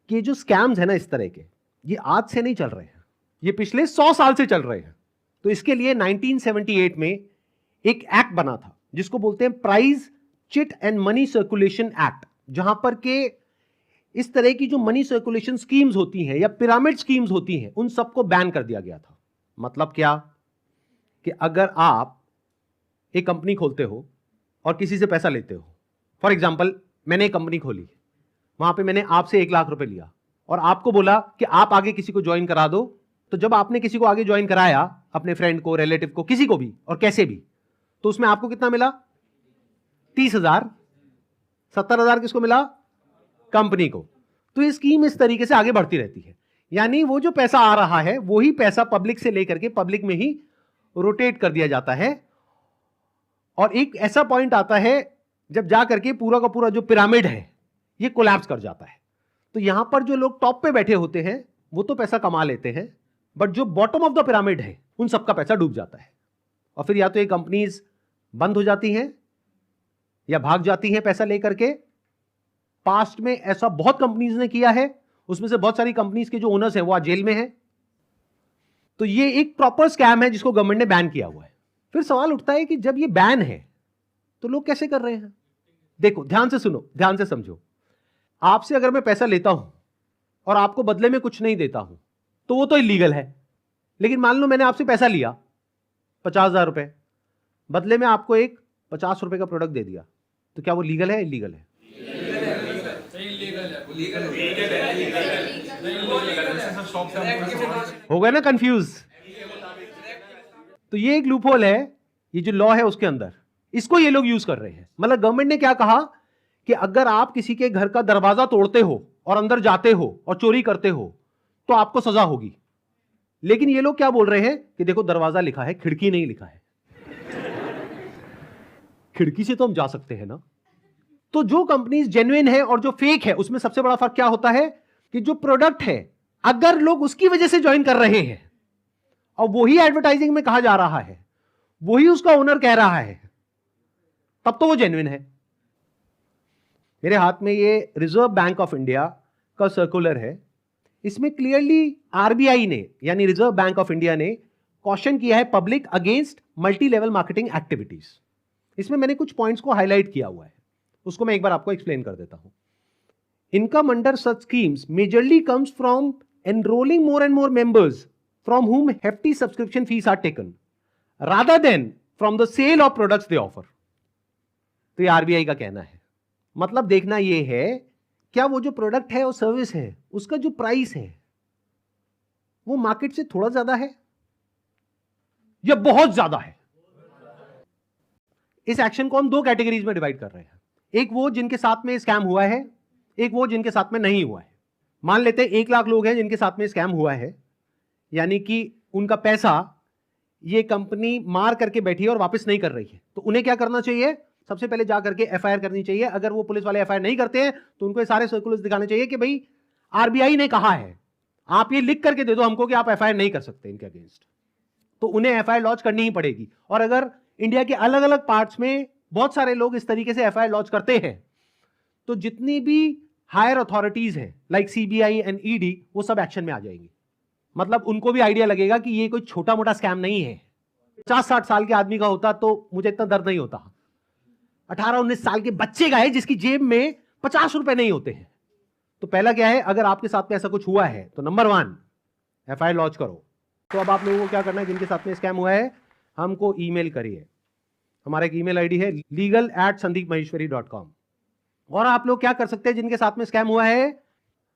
कि जो स्कैम्स है ना इस तरह के, ये आज से नहीं चल रहे हैं, ये पिछले 100 साल से चल रहे हैं। तो इसके लिए 1978 में एक एक्ट बना था जिसको बोलते हैं prize chit and money circulation act, जहां पर के इस तरह की जो मनी सर्कुलेशन स्कीम्स होती हैं या पिरामिड स्कीम्स होती हैं उन सबको बैन कर दिया गया था। मतलब क्या कि अगर आप एक कंपनी खोलते हो और किसी से पैसा लेते हो, फॉर एग्जांपल मैंने एक कंपनी खोली, वहां पे मैंने आपसे 1 लाख रुपए लिया और आपको बोला कि आप आगे किसी को ज्वाइन करा दो, तो जब आपने किसी को आगे ज्वाइन कराया, अपने फ्रेंड को, रिलेटिव को, किसी को भी और कैसे भी, तो उसमें आपको कितना मिला? 30,000। 70,000 किसको मिला? कंपनी को। तो ये स्कीम इस तरीके से आगे बढ़ती रहती है, यानी वो जो पैसा आ रहा है वही पैसा पब्लिक से लेकर के पब्लिक में ही रोटेट कर दिया जाता है। और एक ऐसा पॉइंट आता है जब जाकर के पूरा का पूरा जो पिरामिड है ये कोलैप्स कर जाता है। तो यहां पर जो लोग टॉप पे बैठे होते हैं वो तो पैसा कमा लेते हैं, बट जो बॉटम ऑफ द पिरामिड है उन सबका पैसा डूब जाता है। और फिर या तो ये कंपनीज बंद हो जाती हैं या भाग जाती हैं पैसा लेकर के। पास्ट में ऐसा बहुत कंपनीज ने किया है, उसमें से बहुत सारी कंपनीज के जो ओनर्स हैं वो आज जेल में हैं। तो ये एक प्रॉपर स्कैम है जिसको गवर्नमेंट ने बैन किया हुआ है। फिर सवाल उठता है कि जब ये बैन है तो लोग कैसे कर रहे हैं? देखो, ध्यान से सुनो, ध्यान से समझो। आपसे अगर मैं पैसा लेता हूं और आपको बदले में कुछ नहीं देता हूं तो वो तो इलीगल है। लेकिन मान लो मैंने आपसे पैसा लिया 50,000 रुपए, बदले में आपको एक 50 रुपए का प्रोडक्ट दे दिया, तो क्या वो लीगल है? इलीगल है? हो गए ना कंफ्यूज? तो ये एक लूपहोल है, ये जो लॉ है उसके अंदर, इसको ये लोग यूज कर रहे हैं। मतलब गवर्नमेंट ने क्या कहा कि अगर आप किसी के घर का दरवाजा तोड़ते हो और अंदर जाते हो और चोरी करते हो तो आपको सजा होगी। लेकिन ये लोग क्या बोल रहे हैं कि देखो दरवाजा लिखा है, खिड़की नहीं लिखा है। खिड़की से तो हम जा सकते हैं ना। तो जो कंपनीज जेन्युइन है और जो फेक है उसमें सबसे बड़ा फर्क क्या होता है कि जो प्रोडक्ट है अगर लोग उसकी वजह से ज्वाइन कर रहे हैं और वही एडवर्टाइजिंग में कहा जा रहा है, वही उसका ओनर कह रहा है, तब तो वो जेन्युइन है। मेरे हाथ में ये रिजर्व बैंक ऑफ इंडिया का सर्कुलर है। इसमें क्लियरली आरबीआई ने यानी रिजर्व बैंक ऑफ इंडिया ने कॉशन किया है public against multi level marketing activities. इसमें मैंने कुछ पॉइंट्स को हाईलाइट किया हुआ है, उसको मैं एक बार आपको एक्सप्लेन कर देता हूं। Income under such schemes majorly comes from enrolling more and more members from whom hefty subscription fees are taken rather than from the sale of products they offer। तो ये आरबीआई का कहना है। मतलब देखना ये है क्या वो जो प्रोडक्ट है और सर्विस है उसका जो प्राइस है वो मार्केट से थोड़ा ज्यादा है या बहुत ज्यादा है। इस एक्शन को हम 2 कैटेगरीज में डिवाइड कर रहे हैं। एक वो जिनके साथ में स्कैम हुआ है, एक वो जिनके साथ में नहीं हुआ है। मान लेते हैं 1 लाख लोग हैं जिनके साथ में स्कैम हुआ है, यानी कि उनका पैसा ये कंपनी मार करके बैठी है और वापस नहीं कर रही है। तो उन्हें क्या करना चाहिए? सबसे पहले जा करके एफआईआर करनी चाहिए। अगर वो पुलिस वाले एफआईआर नहीं करते हैं तो उनको ये सारे सर्कुलर्स दिखाने चाहिए कि भाई आरबीआई ने कहा है, आप ये लिख करके दे दो हमको कि आप एफआईआर नहीं कर सकते इनके अगेंस्ट। तो उन्हें एफआईआर लॉन्च करनी ही पड़ेगी। और अगर इंडिया के अलग अलग पार्ट्स में बहुत सारे लोग इस तरीके से एफआईआर लॉन्च करते हैं तो जितनी भी हायर अथॉरिटीज हैं लाइक सीबीआई एंड ईडी वो सब एक्शन में आ जाएंगी। मतलब उनको भी आइडिया लगेगा कि ये कोई छोटा मोटा स्कैम नहीं है। 50-60 साल के आदमी का होता तो मुझे इतना दर्द नहीं होता। 18-19 साल के बच्चे का है जिसकी जेब में 50 रुपए नहीं होते हैं। तो पहला क्या है, अगर आपके साथ में ऐसा कुछ हुआ है तो नंबर 1 एफआईआर लॉन्च करो। तो अब आप लोगों को क्या करना है, जिनके साथ में स्कैम हुआ है हमको ईमेल करिए। हमारा एक ईमेल आईडी है legal@sandeepmaheshwari.com। और आप लोग क्या कर सकते हैं जिनके साथ में स्कैम हुआ है,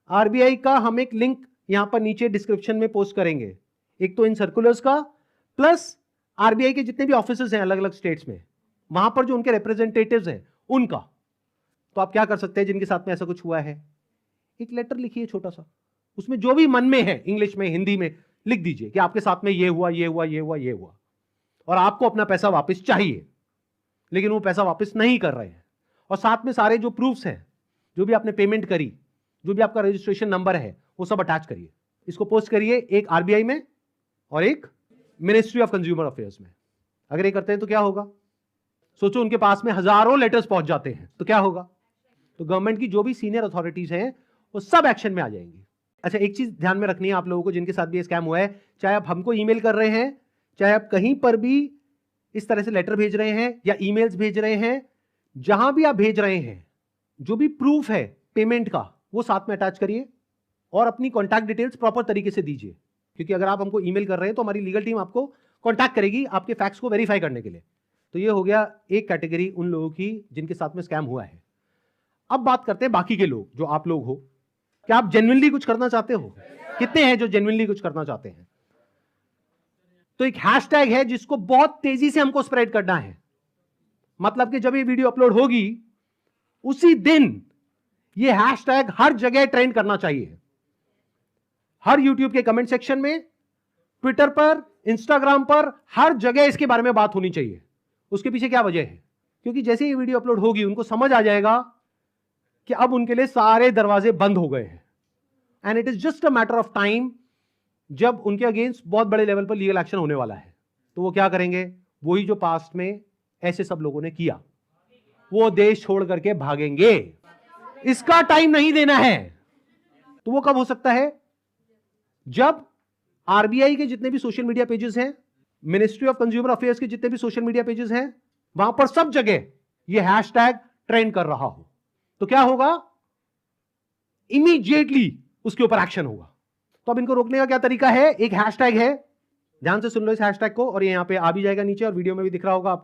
आरबीआई का हम एक लिंक यहां पर नीचे डिस्क्रिप्शन में पोस्ट करेंगे। एक तो इन सर्कुलर्स का प्लस आरबीआई के जितने भी ऑफिसेज हैं अलग अलग स्टेट्स में, वहां पर जो उनके रिप्रेजेंटेटिव्स हैं उनका। तो आप क्या कर सकते हैं जिनके साथ में ऐसा कुछ हुआ है, एक लेटर लिखिए छोटा सा, उसमें जो भी मन में है इंग्लिश में हिंदी में लिख दीजिए कि आपके साथ में ये हुआ ये हुआ ये हुआ ये हुआ और आपको अपना पैसा वापस चाहिए, लेकिन वो पैसा वापस नहीं कर रहे हैं। और साथ में सारे जो प्रूफ्स हैं, जो भी आपने पेमेंट करी, जो भी आपका रजिस्ट्रेशन नंबर है, वो सब अटैच करिए। इसको पोस्ट करिए एक आरबीआई में और एक मिनिस्ट्री ऑफ कंज्यूमर अफेयर्स में। अगर ये करते हैं तो क्या होगा, सोचो उनके पास में हजारों लेटर्स पहुंच जाते हैं तो क्या होगा। तो गवर्नमेंट की जो भी सीनियर अथॉरिटीज हैं वो सब एक्शन में आ जाएंगे। अच्छा, एक चीज ध्यान में रखनी है आप लोगों को जिनके साथ भी स्कैम हुआ है, चाहे आप हमको ईमेल कर रहे हैं, चाहे आप कहीं पर भी इस तरह से लेटर भेज रहे हैं या ईमेल्स भेज रहे हैं, जहां भी आप भेज रहे हैं, जो भी प्रूफ है पेमेंट का वो साथ में अटैच करिए और अपनी कॉन्टैक्ट डिटेल्स प्रॉपर तरीके से दीजिए, क्योंकि अगर आप हमको ईमेल कर रहे हैं तो हमारी लीगल टीम आपको कॉन्टैक्ट करेगी आपके फैक्ट्स को वेरीफाई करने के लिए। तो ये हो गया एक कैटेगरी उन लोगों की जिनके साथ में स्कैम हुआ है। अब बात करते हैं बाकी के लोग, जो आप लोग हो। क्या आप जेन्युइनली कुछ करना चाहते हो? कितने हैं जो जेन्युइनली कुछ करना चाहते हैं? तो एक हैशटैग है जिसको बहुत तेजी से हमको स्प्रेड करना है। मतलब कि जब ये वीडियो अपलोड होगी उसी दिन ये हैशटैग हर जगह ट्रेंड करना चाहिए, हर यूट्यूब के कमेंट सेक्शन में, ट्विटर पर, इंस्टाग्राम पर, हर जगह इसके बारे में बात होनी चाहिए। उसके पीछे क्या वजह है? क्योंकि जैसे ये वीडियो अपलोड होगी उनको समझ आ जाएगा कि अब उनके लिए सारे दरवाजे बंद हो गए हैं, and it is just a matter of time जब उनके अगेंस्ट बहुत बड़े लेवल पर लीगल एक्शन होने वाला है। तो वो क्या करेंगे? वही जो पास्ट में ऐसे सब लोगों ने किया, वो देश छोड़ करके भागेंगे। इसका टाइम नहीं देना है। तो वो कब हो सकता है? जब आरबीआई के जितने भी सोशल मीडिया पेजेस हैं, मिनिस्ट्री ऑफ कंज्यूमर अफेयर्स के जितने भी सोशल मीडिया पेजेस हैं, वहां पर सब जगह ये हैशटैग ट्रेंड कर रहा हो, तो क्या होगा? इमीडिएटली उसके ऊपर एक्शन होगा। तो अब इनको रोकने का क्या तरीका है? एक हैशटैग है, ध्यान से सुन लो इस हैशटैग को, और ये यहां पे आ भी जाएगा नीचे और वीडियो में भी दिख रहा होगा आपको।